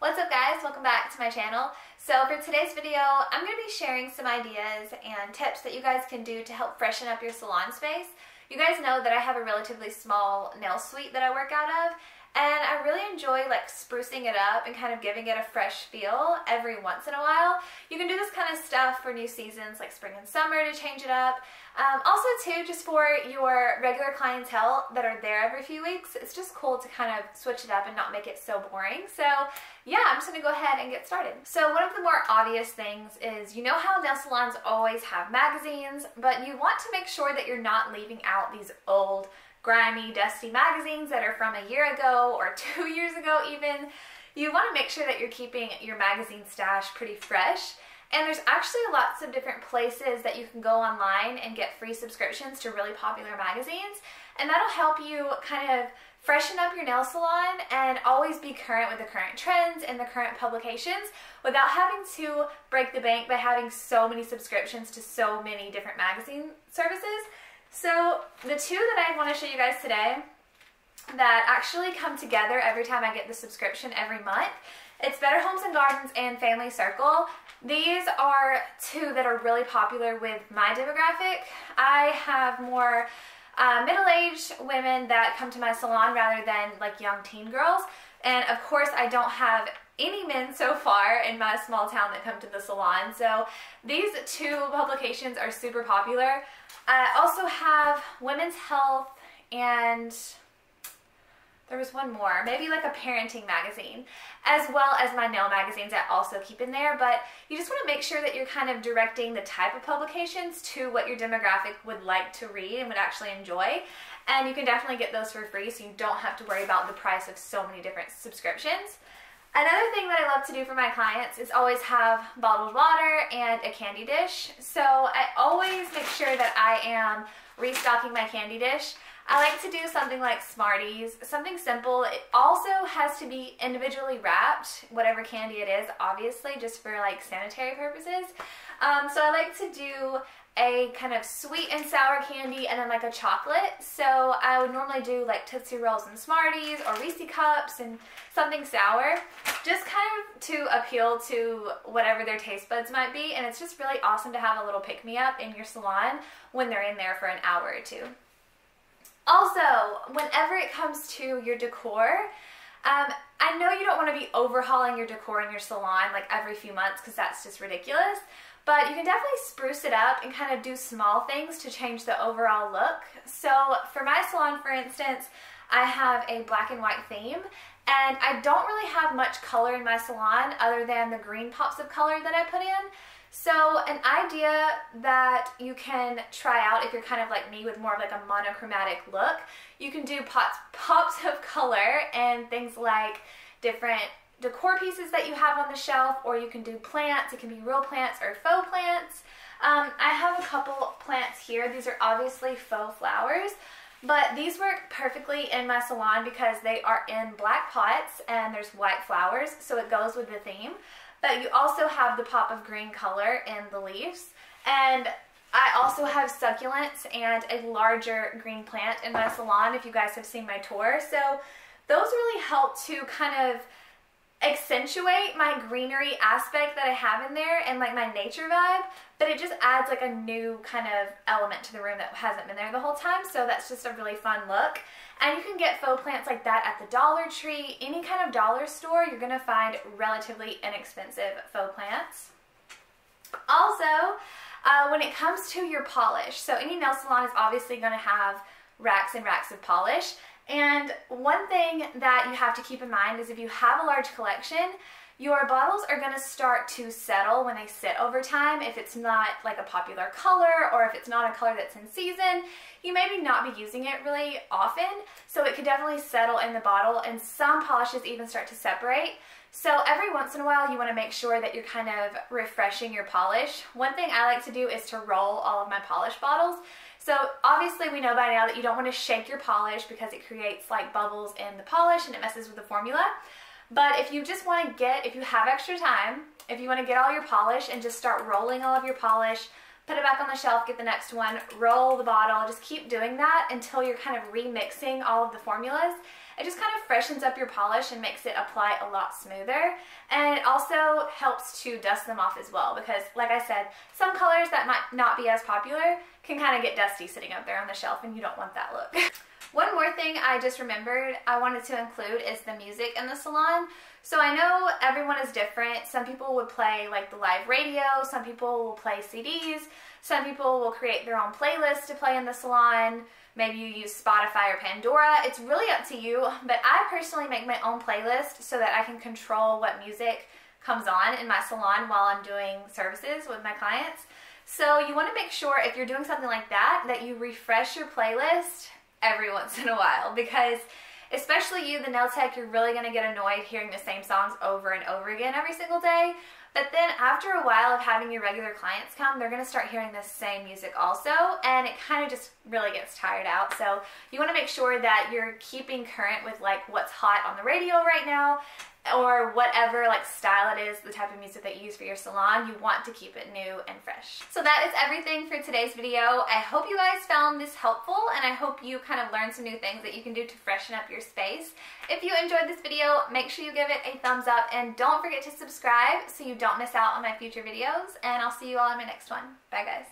What's up guys, welcome back to my channel. So for today's video, I'm going to be sharing some ideas and tips that you guys can do to help freshen up your salon space. You guys know that I have a relatively small nail suite that I work out of, and I really enjoy like sprucing it up and kind of giving it a fresh feel every once in a while. You can do this kind of stuff for new seasons like spring and summer to change it up. Also too, just for your regular clientele that are there every few weeks, it's just cool to kind of switch it up and not make it so boring. So yeah, I'm just going to go ahead and get started. So one of the more obvious things is, you know how nail salons always have magazines, but you want to make sure that you're not leaving out these old, grimy, dusty magazines that are from a year ago or 2 years ago even. You want to make sure that you're keeping your magazine stash pretty fresh. And there's actually lots of different places that you can go online and get free subscriptions to really popular magazines. And that'll help you kind of freshen up your nail salon and always be current with the current trends and the current publications without having to break the bank by having so many subscriptions to so many different magazine services. So the two that I want to show you guys today that actually come together every time I get the subscription every month, it's Better Homes and Gardens and Family Circle. These are two that are really popular with my demographic. I have more middle-aged women that come to my salon rather than like young teen girls. And of course I don't have any men so far in my small town that come to the salon. So these two publications are super popular. I also have Women's Health and there was one more, maybe like a parenting magazine, as well as my nail magazines I also keep in there. But you just want to make sure that you're kind of directing the type of publications to what your demographic would like to read and would actually enjoy. And you can definitely get those for free, so you don't have to worry about the price of so many different subscriptions. Another thing that I love to do for my clients is always have bottled water and a candy dish. So I always make sure that I am restocking my candy dish. I like to do something like Smarties, something simple. It also has to be individually wrapped, whatever candy it is, obviously, just for like sanitary purposes. So I like to do a kind of sweet and sour candy and then like a chocolate. So I would normally do like Tootsie Rolls and Smarties or Reese Cups and something sour, just kind of to appeal to whatever their taste buds might be. And it's just really awesome to have a little pick-me-up in your salon when they're in there for an hour or two. Also, whenever it comes to your decor, I know you don't want to be overhauling your decor in your salon like every few months because that's just ridiculous, but you can definitely spruce it up and kind of do small things to change the overall look. So for my salon, for instance, I have a black and white theme, and I don't really have much color in my salon other than the green pops of color that I put in. So an idea that you can try out if you're kind of like me with more of like a monochromatic look, you can do pops of color and things like different decor pieces that you have on the shelf, or you can do plants. It can be real plants or faux plants. I have a couple plants here. These are obviously faux flowers, but these work perfectly in my salon because they are in black pots and there's white flowers, so it goes with the theme. But you also have the pop of green color in the leaves. And I also have succulents and a larger green plant in my salon if you guys have seen my tour. So those really help to kind of accentuate my greenery aspect that I have in there and like my nature vibe, but it just adds like a new kind of element to the room that hasn't been there the whole time. So that's just a really fun look. And you can get faux plants like that at the Dollar Tree. Any kind of dollar store, you're going to find relatively inexpensive faux plants. Also, when it comes to your polish, so any nail salon is obviously going to have racks and racks of polish. And one thing that you have to keep in mind is if you have a large collection, your bottles are going to start to settle when they sit over time. If it's not like a popular color, or if it's not a color that's in season, you maybe not be using it really often. So it could definitely settle in the bottle, and some polishes even start to separate. So every once in a while you want to make sure that you're kind of refreshing your polish. One thing I like to do is to roll all of my polish bottles. So obviously we know by now that you don't want to shake your polish because it creates like bubbles in the polish and it messes with the formula. But if you just want to if you have extra time, if you want to get all your polish and just start rolling all of your polish, put it back on the shelf, get the next one, roll the bottle, just keep doing that until you're kind of remixing all of the formulas. It just kind of freshens up your polish and makes it apply a lot smoother. And it also helps to dust them off as well because, like I said, some colors that might not be as popular can kind of get dusty sitting up there on the shelf, and you don't want that look. One more thing I just remembered I wanted to include is the music in the salon. So I know everyone is different. Some people would play like the live radio, some people will play CDs, some people will create their own playlist to play in the salon. Maybe you use Spotify or Pandora. It's really up to you, but I personally make my own playlist so that I can control what music comes on in my salon while I'm doing services with my clients. So you want to make sure if you're doing something like that, that you refresh your playlist every once in a while, because especially you, the nail tech, you're really going to get annoyed hearing the same songs over and over again every single day. But then after a while of having your regular clients come, they're going to start hearing the same music also, and it kind of just really gets tired out. So you want to make sure that you're keeping current with like what's hot on the radio right now, or whatever like style it is, the type of music that you use for your salon. You want to keep it new and fresh. So that is everything for today's video. I hope you guys found this helpful, and I hope you kind of learned some new things that you can do to freshen up your space. If you enjoyed this video, make sure you give it a thumbs up, and don't forget to subscribe so you don't miss out on my future videos, and I'll see you all in my next one. Bye guys.